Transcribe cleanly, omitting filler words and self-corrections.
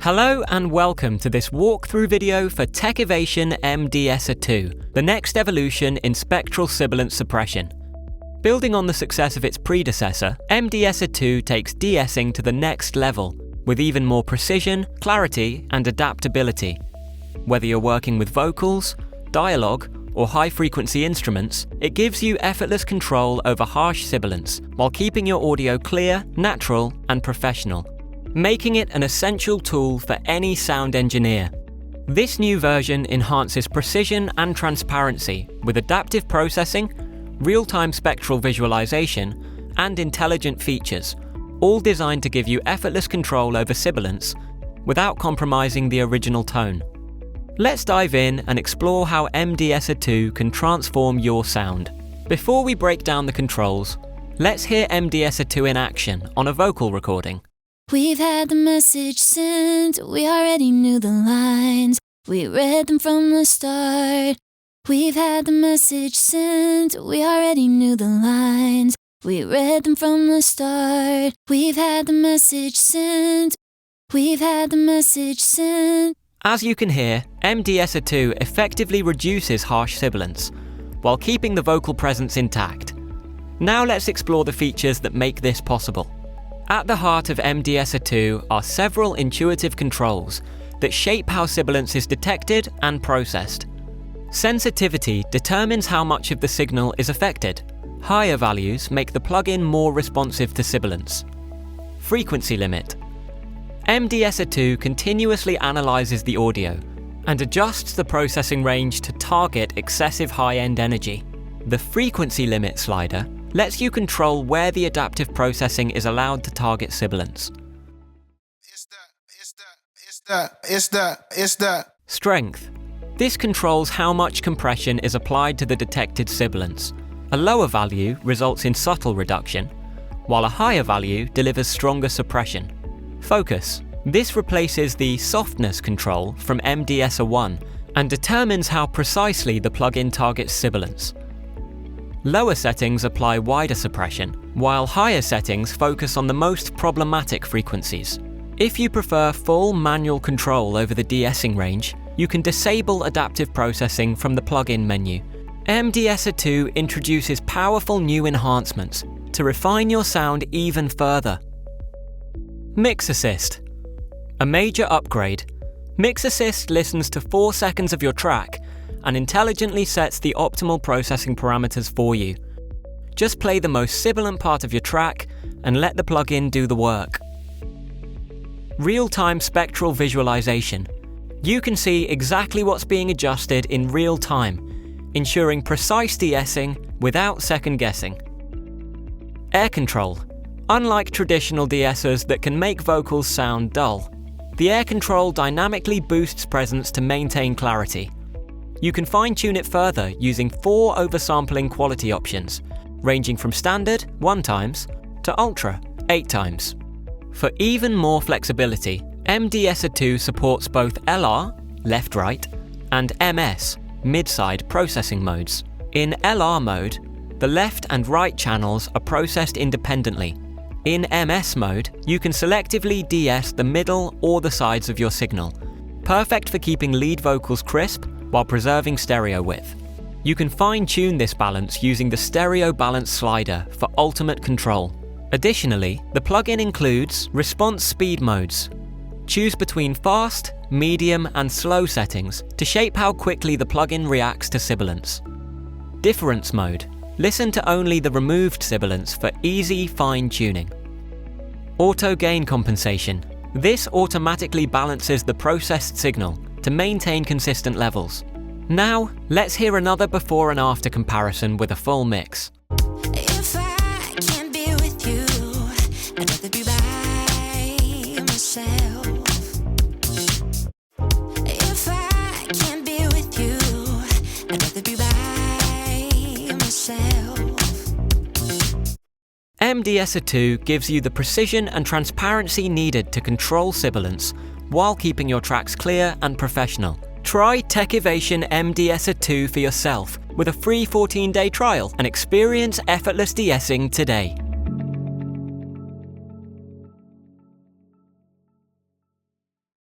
Hello and welcome to this walkthrough video for Techivation M-De-Esser 2, the next evolution in spectral sibilance suppression. Building on the success of its predecessor, M-De-Esser 2 takes de-essing to the next level, with even more precision, clarity, and adaptability. Whether you're working with vocals, dialogue, or high-frequency instruments, it gives you effortless control over harsh sibilance, while keeping your audio clear, natural, and professional, making it an essential tool for any sound engineer. This new version enhances precision and transparency with adaptive processing, real-time spectral visualization, and intelligent features, all designed to give you effortless control over sibilance without compromising the original tone. Let's dive in and explore how M-De-Esser 2 can transform your sound. Before we break down the controls, let's hear M-De-Esser 2 in action on a vocal recording. We've had the message sent, we already knew the lines, we read them from the start. We've had the message sent, we already knew the lines, we read them from the start. We've had the message sent, we've had the message sent. As you can hear, M-De-Esser 2 effectively reduces harsh sibilance, while keeping the vocal presence intact. Now let's explore the features that make this possible. At the heart of M-De-Esser 2 are several intuitive controls that shape how sibilance is detected and processed. Sensitivity determines how much of the signal is affected. Higher values make the plugin more responsive to sibilance. Frequency limit. M-De-Esser 2 continuously analyzes the audio and adjusts the processing range to target excessive high-end energy. The frequency limit slider lets you control where the adaptive processing is allowed to target sibilance. Strength. This controls how much compression is applied to the detected sibilance. A lower value results in subtle reduction, while a higher value delivers stronger suppression. Focus. This replaces the softness control from M-De-Esser 1 and determines how precisely the plugin targets sibilance. Lower settings apply wider suppression, while higher settings focus on the most problematic frequencies. If you prefer full manual control over the de-essing range, you can disable adaptive processing from the plugin menu. M-De-Esser 2 introduces powerful new enhancements to refine your sound even further. Mix Assist. A major upgrade. Mix Assist listens to 4 seconds of your track and intelligently sets the optimal processing parameters for you. Just play the most sibilant part of your track and let the plugin do the work. Real-time spectral visualization. You can see exactly what's being adjusted in real time, ensuring precise de-essing without second-guessing. Air control. Unlike traditional de-essers that can make vocals sound dull, the air control dynamically boosts presence to maintain clarity. You can fine-tune it further using 4 oversampling quality options, ranging from standard 1 times to ultra 8 times. For even more flexibility, M-De-Esser 2 supports both LR, left-right, and MS, mid-side processing modes. In LR mode, the left and right channels are processed independently. In MS mode, you can selectively de-ess the middle or the sides of your signal, perfect for keeping lead vocals crisp while preserving stereo width. You can fine-tune this balance using the stereo balance slider for ultimate control. Additionally, the plugin includes response speed modes. Choose between fast, medium, and slow settings to shape how quickly the plugin reacts to sibilance. Difference mode. Listen to only the removed sibilance for easy fine-tuning. Auto gain compensation. This automatically balances the processed signal to maintain consistent levels. Now, let's hear another before and after comparison with a full mix. If I can't be with you, I'd rather be by myself. If I can't be with you, I'd rather be by myself. M-De-Esser 2 gives you the precision and transparency needed to control sibilance while keeping your tracks clear and professional. Try Techivation M-De-Esser 2 for yourself with a free 14-day trial and experience effortless de-essing today.